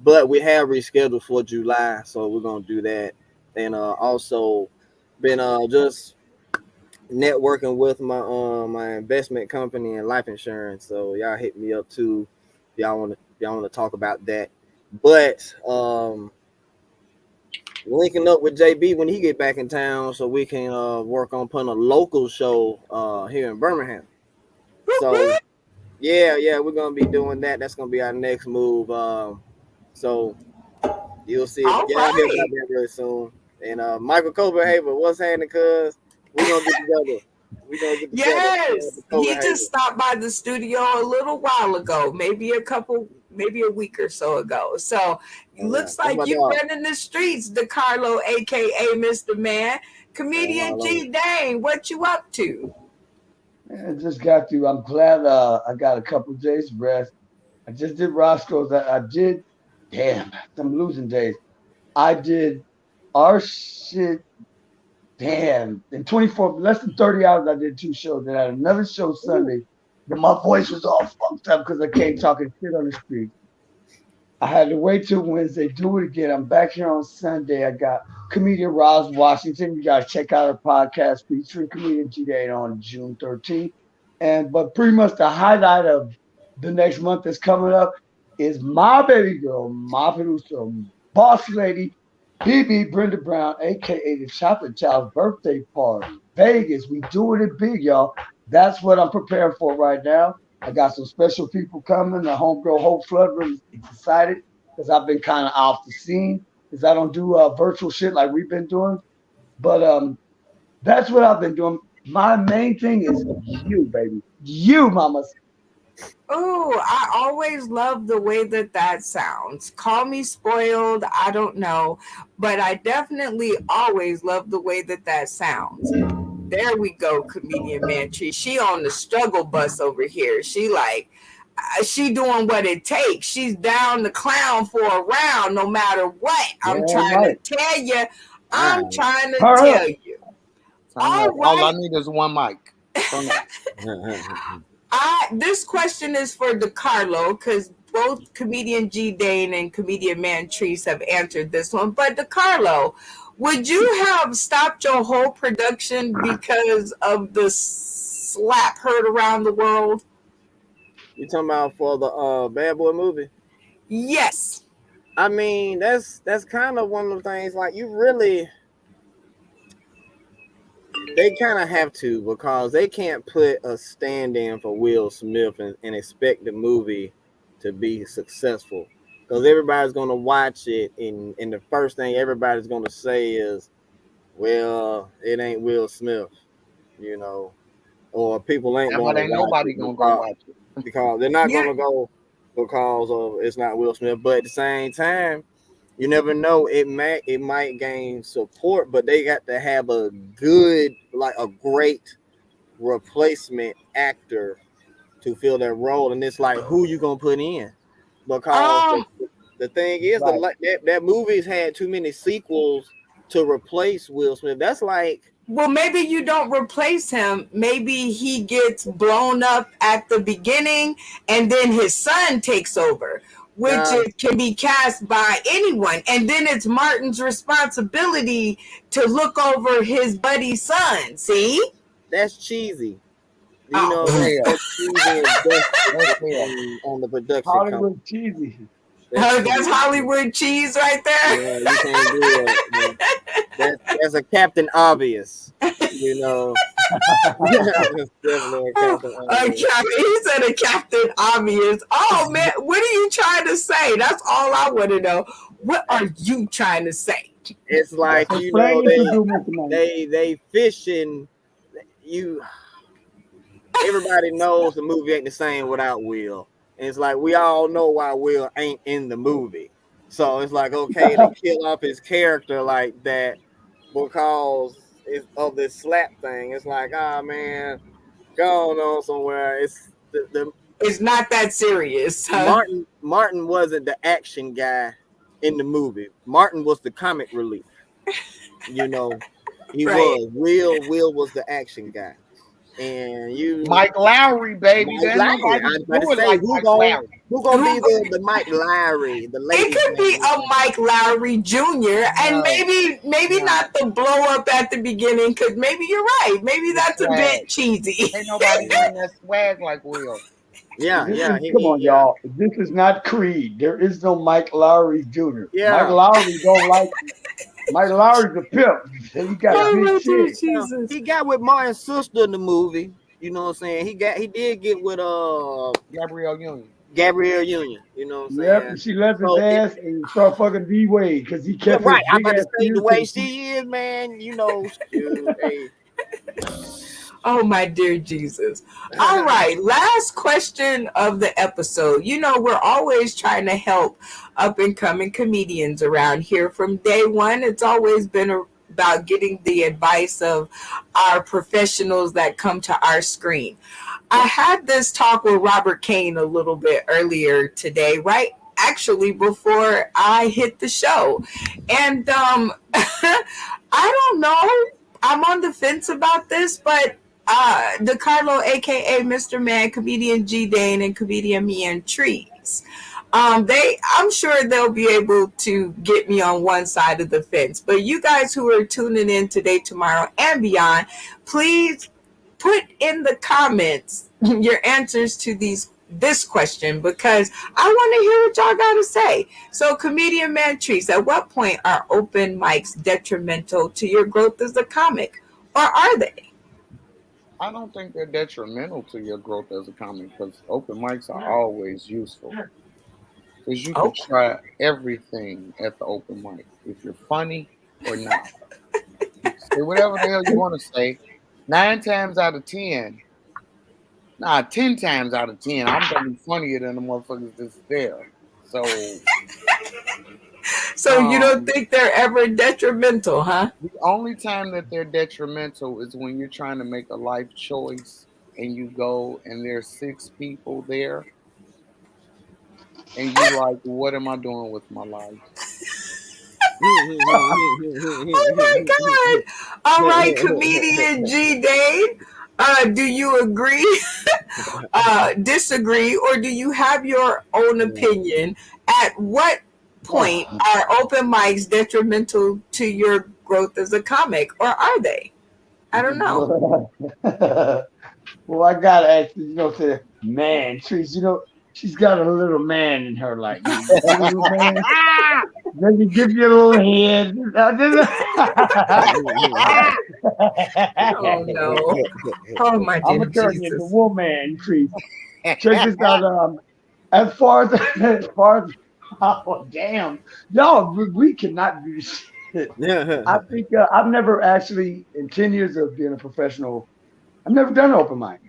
But we have rescheduled for July, so we're gonna do that. And also been just networking with my investment company and life insurance. So y'all hit me up too. Y'all want to talk about that. But linking up with JB when he get back in town, so we can work on putting a local show here in Birmingham. Whoop, So whoop. yeah, we're gonna be doing that. That's gonna be our next move. So you'll see it. All Y'all hear about right. that really soon. And Michael Copenhagen, what's happening, cuz? We're gonna get together. We're gonna get together. Yes, he just Copenhagen. stopped by the studio a little while ago, maybe a week or so ago. So Oh yeah. looks That's like my you've dog. been in the streets, DeCarlo, aka Mr. Man. I'm Comedian all over. G Dane, what you up to? Man, I just got through. I'm glad I got a couple of days rest. I just did Roscoe's. I did, damn, I'm losing days. I did our shit, damn, in 24, less than 30 hours, I did two shows. Then I had another show Ooh. Sunday. But my voice was all fucked up because I came talking shit on the street. I had to wait till Wednesday, do it again. I'm back here on Sunday. I got comedian Roz Washington. You guys check out her podcast featuring comedian G Day on June 13th. And but pretty much the highlight of the next month that's coming up is my baby girl, my producer, boss lady, BB Brenda Brown, aka the Chocolate Child's birthday party. Vegas. We doing it big, y'all. That's what I'm preparing for right now. I got some special people coming. The homegirl Hope Floodman is excited because I've been kind of off the scene because I don't do virtual shit like we've been doing. But that's what I've been doing. My main thing is you, baby. You, mamas. Oh, I always love the way that that sounds. Call me spoiled, I don't know, but I definitely always love the way that that sounds. There we go, comedian Mantry. She on the struggle bus over here. She doing what it takes. She's down the clown for a round, no matter what. I'm Damn trying to right. tell you. I'm Wow. trying to Turn tell up. you. Turn All up. All I right. need is one mic. Turn up. This question is for DeCarlo because both comedian G Dane and comedian Mantrice have answered this one. But DeCarlo, would you have stopped your whole production because of the slap heard around the world? You talking about for the Bad Boy movie? Yes. I mean, that's kind of one of the things. Like you really, they kind of have to because they can't put a stand in for Will Smith and expect the movie to be successful because everybody's gonna watch it and the first thing everybody's gonna say is, "Well, it ain't Will Smith," you know, or people ain't Yeah, going but to ain't watch nobody it gonna go watch it. because they're not You gonna go because of it's not Will Smith. But at the same time, you never know. It might gain support, but they got to have a good, like a great replacement actor to fill that role. And it's like who you gonna put in? Because um the thing is Right. that movie's had too many sequels to replace Will Smith. That's like well, maybe you don't replace him. Maybe he gets blown up at the beginning and then his son takes over, which nah, it can be cast by anyone. And then it's Martin's responsibility to look over his buddy's son. See? that's cheesy. You Oh. That's know, hell. that's cheesy and That's desperate hell. on the production company. Hollywood cheesy. That's Oh, that's cheesy. Hollywood cheese right there. Yeah, you can't do that. Man. That's a Captain Obvious. You know. It's definitely a Oh, Captain Obvious. he said a Captain Obvious. Oh man, what are you trying to say? That's all I want to know. What are you trying to say? It's like So explain what you do, Mr. Man. they fishing. You everybody knows the movie ain't the same without Will, and it's like we all know why Will ain't in the movie. So it's like okay to kill off his character like that because it's of this slap thing. It's like ah man, go on somewhere. It's the It's not that serious, huh? Martin wasn't the action guy in the movie. Martin was the comic relief. You know, he Right. was. Will was the action guy, and you Mike Lowry, baby. Mike There's Lowry. I nobody was about to do it say like Mike Lowry. who gonna Who be the Mike Lowry, the It ladies' could be man. a Mike Lowry Jr. and No, maybe no, not the blow up at the beginning because maybe you're right. Maybe the that's a bit swag. cheesy. Ain't nobody bring that swag like Will. Yeah, This yeah, is come on, yeah, y'all. This is not Creed. There is no Mike Lowry Jr. Mike yeah. Lowry don't like Mike Lowry's a pimp. He got Yeah, Oh big my dear shit. yeah. Jesus. He got with Martin's sister in the movie. You know what I'm saying? He did get with Gabrielle Union. Gabrielle Union. You know what I'm Yep, saying? and she left his So ass and started fucking D Wade because he yeah, kept his right. I'm big about to ass say the fuse to way the TV. she is, man. You know, shoot, hey. Oh my dear Jesus. All right, last question of the episode. You know, we're always trying to help up and coming comedians around here from day one. It's always been about getting the advice of our professionals that come to our screen. I had this talk with Robert Kane a little bit earlier today, right? Actually, before I hit the show. And I don't know. I'm on the fence about this, but DeCarlo, aka Mr. Man, comedian G Dane, and comedian Me and Trees. I'm sure they'll be able to get me on one side of the fence. But you guys who are tuning in today, tomorrow, and beyond, please put in the comments your answers to this question because I want to hear what y'all got to say. So, comedian Mantrice, at what point are open mics detrimental to your growth as a comic, or are they? I don't think they're detrimental to your growth as a comic because open mics are always useful. Because you could Okay. try everything at the open mic. If you're funny or not, you can say whatever the hell you want to say. 9 times out of 10, nah, 10 times out of 10, I'm gonna be funnier than the motherfuckers that's there. So, So you don't um, think they're ever detrimental, huh? the only time that they're detrimental is when you're trying to make a life choice and you go and there's 6 people there and you like, what am I doing with my life? Oh my God. All right, comedian G Dane. Do you agree, disagree, or do you have your own opinion? At what point are open mics detrimental to your growth as a comic, or are they? I don't know. Well, I gotta ask you, say, man, Trees, she's got a little man in her, like, you see the little man? Then you give you a little head. Oh no. Oh my I'm dear gonna turn you into Jesus. woman, Trees. Check this out. As far as oh damn, y'all, we cannot do shit. I think I've never actually, in 10 years of being a professional, I've never done an open mic.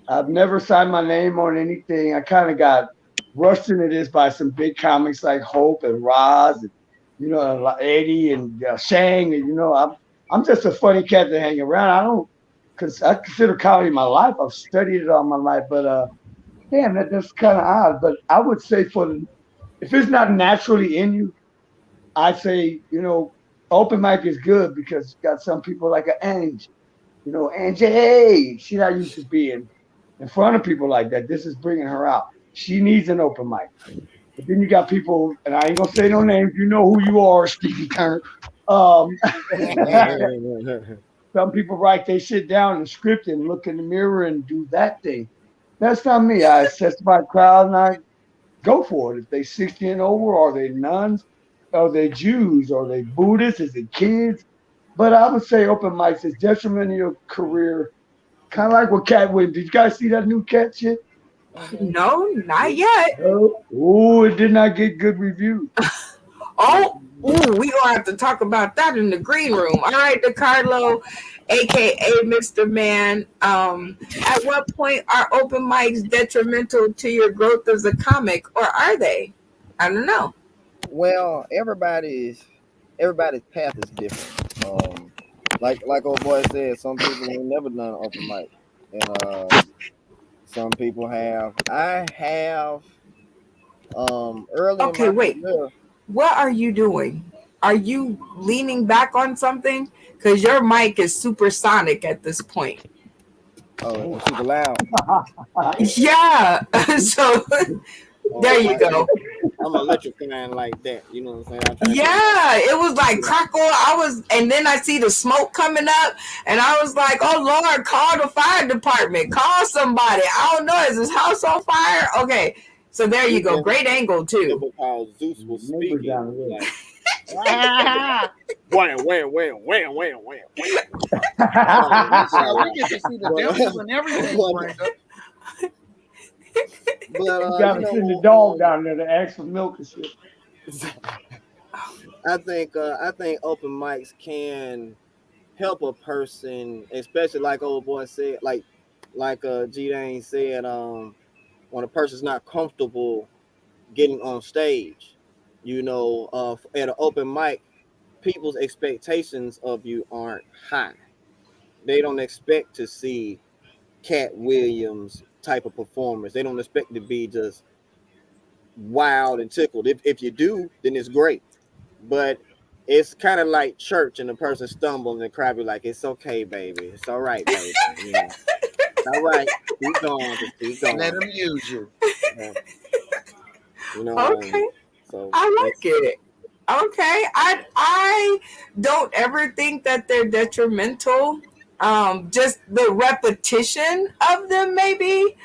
I've never signed my name on anything. I kind of got rushed into this by some big comics like Hope and Roz, and like Eddie and Shang, and I'm just a funny cat to hang around. I don't, cause I consider comedy my life. I've studied it all my life, but damn, that's kind of odd. But I would say if it's not naturally in you, I'd say open mic is good because you got some people like an Angie. Angie, hey, she's not used to being in front of people like that. This is bringing her out. She needs an open mic. But then you got people, and I ain't gonna say no names. You know who you are, Stevie Turner. Um, some people write they sit down and script and look in the mirror and do that thing. That's not me. I assess my crowd and I go for it. If they 60 and over, are they nuns? Are they Jews? Are they Buddhists? Is it kids? But I would say open mics is detrimental to your career. Kind of like what Cat went. Did you guys see that new Cat shit? Mm-hmm. No, not yet. Oh, it did not get good reviews. Oh, ooh, we gonna have to talk about that in the green room. All right, DeCarlo, aka Mr. Man. At what point are open mics detrimental to your growth as a comic, or are they? I don't know. Well, everybody's path is different. Like old boy said, some people ain't never done an open mic, and some people have. I have early in Okay, my wait. career. What are you doing? Are you leaning back on something? Because your mic is supersonic at this point. Oh, Oh, I'm super loud. Yeah. So there Oh, you go. I'm electrifying like that. You know what I'm saying? I'm trying to get Yeah, it was like crackle. And then I see the smoke coming up, and I was like, "Oh Lord, call the fire department, call somebody." I don't know, is this house on fire? Okay, so there you go, great angle it too. because Zeus was neighbors speaking. down the road. Like, wham, wham, wham, wham, wham, wham, wham. Well, we But, shall. We get to see the devil and everything, Brenda. You you gotta send the dog know, down there to ask for milk and shit. I think open mics can help a person, especially like old boy said, like G Dane said, when a person's not comfortable getting on stage, at an open mic, people's expectations of you aren't high. They don't expect to see Cat Williams type of performance. They don't expect to be just wild and tickled. If you do, then it's great. But it's kind of like church and the person stumbles and cry, be like, "It's okay, baby. It's all right, baby. It's all right. Keep going. Just keep Let going." him use you. Uh, you know, Okay, so I like it's it. Okay, I don't ever think that they're detrimental. Just the repetition of them, maybe.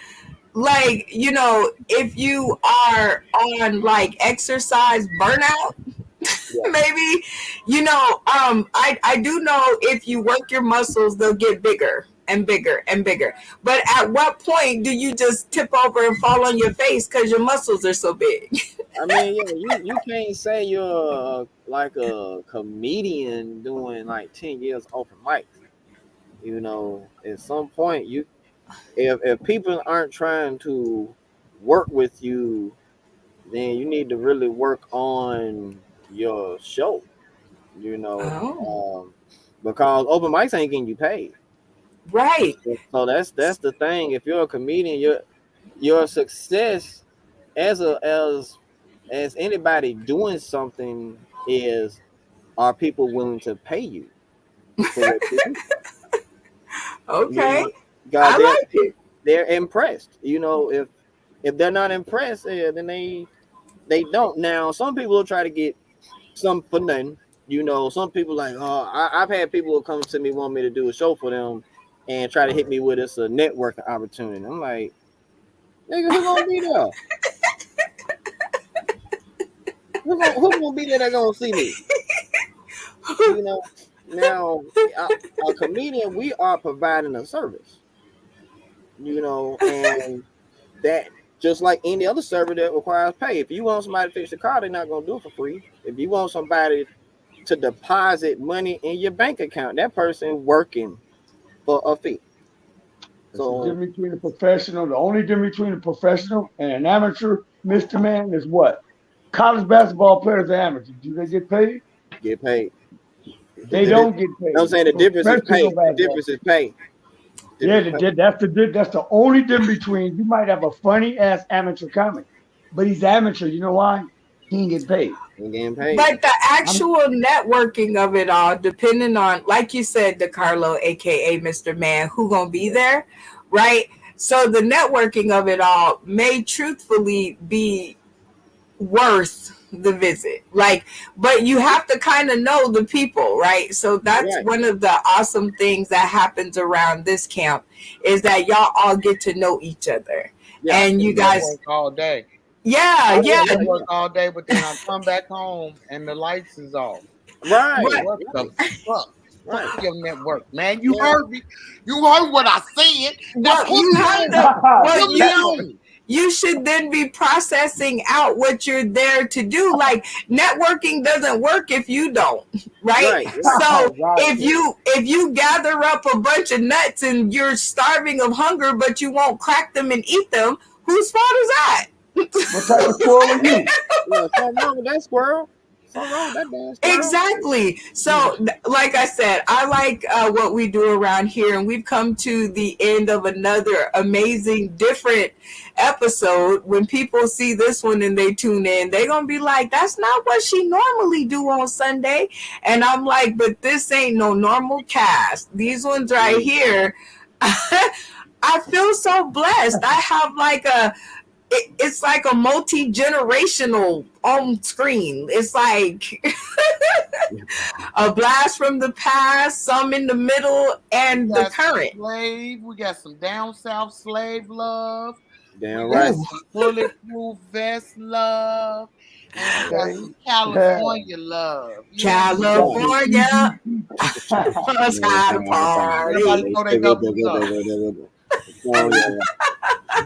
Like, if you are on like exercise burnout, yeah. maybe, I do know if you work your muscles, they'll get bigger and bigger and bigger. But at what point do you just tip over and fall on your face because your muscles are so big? I mean, yeah, you can't say you're like a comedian doing like 10 years open mics. At some point, if people aren't trying to work with you, then you need to really work on your show. You know, Oh, um, because open mics ain't getting you paid. right. So that's the thing. If you're a comedian, your success as as anybody doing something is, are people willing to pay you for what you do? You Okay. know, God, I like it. they're impressed. If they're not impressed, then they don't. Now, some people will try to get some for nothing. Some people like, oh, I've had people who come to me want me to do a show for them and try to hit me with it's a networking opportunity. I'm like, nigga, who gonna be there? Who gonna be there that gonna see me? You know, now a comedian, we are providing a service. And that just like any other service that requires pay. If you want somebody to fix your car, they're not gonna do it for free. If you want somebody to deposit money in your bank account, that person working for a fee. It's the So difference between a professional. The only difference between a professional and an amateur, Mr. Man, is what? College basketball players are amateurs. Do they get paid? get paid. They don't get I'm paid. saying the difference is Professional pay. The basketball difference is players. pay. Yeah, Difference is pay. that's the only difference between you might have a funny ass amateur comic, but he's amateur. You know why? He ain't get paid. Ain't getting paid. But the I'm actual networking of it all, depending on, like you said, DeCarlo, aka Mr. Man, who gonna be there, right? So the networking of it all may truthfully be worth the visit. Like, but you have to kind of know the people, right? So that's Right. one of the awesome things that happens around this camp is that y'all all get to know each other. Yeah. I And you can guys, network all day. yeah, I yeah, can network all day, but then I come back home and the lights is off. Right. right. What the Right. fuck? Right. Fuck your network, man. You Yeah. heard me. You heard what I said. That's Well, you have pussy. to. Well, Put me on. you should then be processing out what you're there to do. Like networking doesn't work if you don't, right? Right. So Right. if you gather up a bunch of nuts and you're starving of hunger, but you won't crack them and eat them, whose fault is that? What type of squirrel are you? Yeah. Something wrong with that squirrel. Something wrong with that damn squirrel. Exactly. So, like I said, I like what we do around here, and we've come to the end of another amazing, different episode. When people see this one and they tune in, they're gonna be like, "That's not what she normally do on Sunday," and I'm like, "But this ain't no normal cast. These ones right here." I feel so blessed. I have like it's like a multi-generational on screen. It's like a blast from the past, some in the middle, and the current. Slave. We got some down south slave love. Damn We got right. some bulletproof vest love. And we got Okay. some California love. California, us how to party. Everybody know they double up.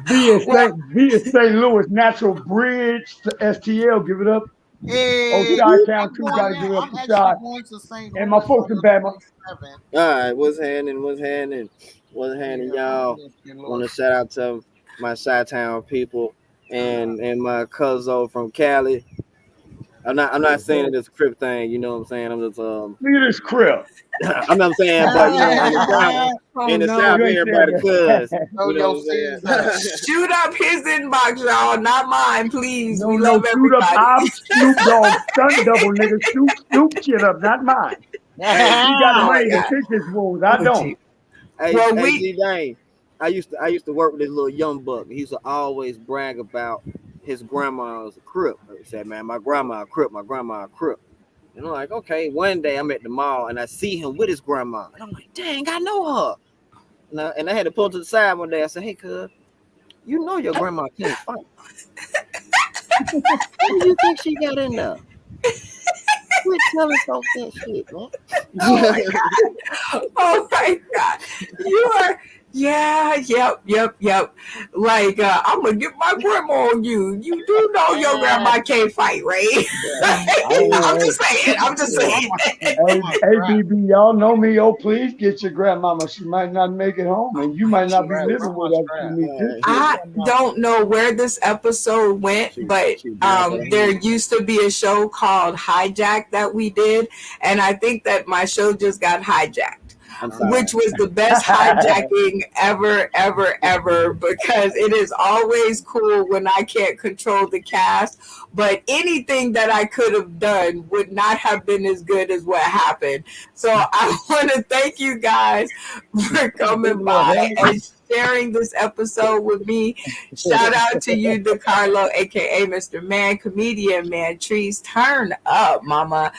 Via St. Louis Natural Bridge to STL. Give it up. Hey, Chi-Town too. Gotta give it up I'm to actually Chi. going to St. And my Louis folks in on Bama. the 27th. All right. What's happening? What's happening? What's happening, y'all? Want to shout out to my Chi-Town people and my cousin from Cali. I'm not saying it as a crip thing, you know what I'm saying? I'm just Look at this crib. I'm not saying, but you know, in the South, You ain't everybody saying cuz. that. You know what I'm saying? Shoot up his inbox, y'all, not mine, please. No, We no, love shoot up. everybody. I'm Snoop Dogg stunt double, nigga. Snoop shit up, not mine. He got the Oh, money to God. fix his wounds. I Oh, don't. gee. Hey, Well, hey, we G Dane. I used to work with this little young buck. He used to always brag about his grandma was a crip. He said, "Man, my grandma a crip. My grandma a crip." And I'm like, okay. One day I'm at the mall and I see him with his grandma, and I'm like, dang, I know her. And I had to pull to the side one day. I said, "Hey, cuz, you know your grandma can't fight. What do you think she got in there? Quit telling folks that shit, man." oh my oh my God. You are, yeah, yep. Like, I'm gonna get my grandma on you. You do know your grandma can't fight, right? I'm just saying. Hey, BB, y'all know me. Oh, please get your grandmama. She might not make it home, and you might not be living with her if you meet this. I don't know where this episode went, but there used to be a show called Hijack that we did, and I think that my show just got hijacked. Which was the best hijacking ever, because it is always cool when I can't control the cast, but anything that I could have done would not have been as good as what happened. So I want to thank you guys for coming by and sharing this episode with me. Shout out to you, DeCarlo, aka Mr. Man, comedian man, Trees. Turn up, mama.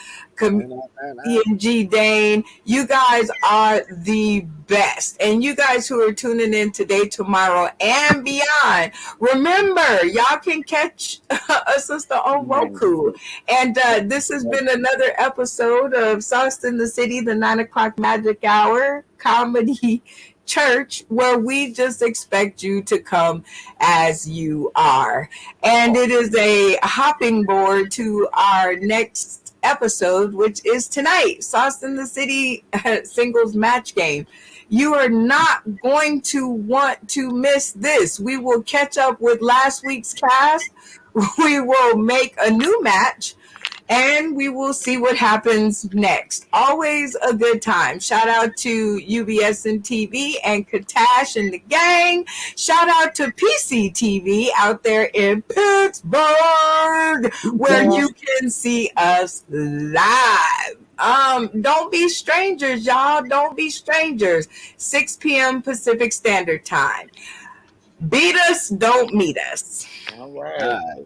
G Dane, you guys are the best. And you guys who are tuning in today, tomorrow, and beyond, remember, y'all can catch a sister on Roku. And this has been another episode of Sauce in the City, the 9 o'clock magic hour comedy church, where we just expect you to come as you are. And it is a hopping board to our next episode, which is tonight, Sauce in the City singles match game. You are not going to want to miss this. We will catch up with last week's cast. We will make a new match, and we will see what happens next. Always a good time. Shout out to UBS and TV and Katash and the gang. Shout out to PCTV out there in Pittsburgh, where you can see us live. Don't be strangers, y'all. Don't be strangers. 6 p.m. Pacific Standard Time. Beat us, don't meet us. All right.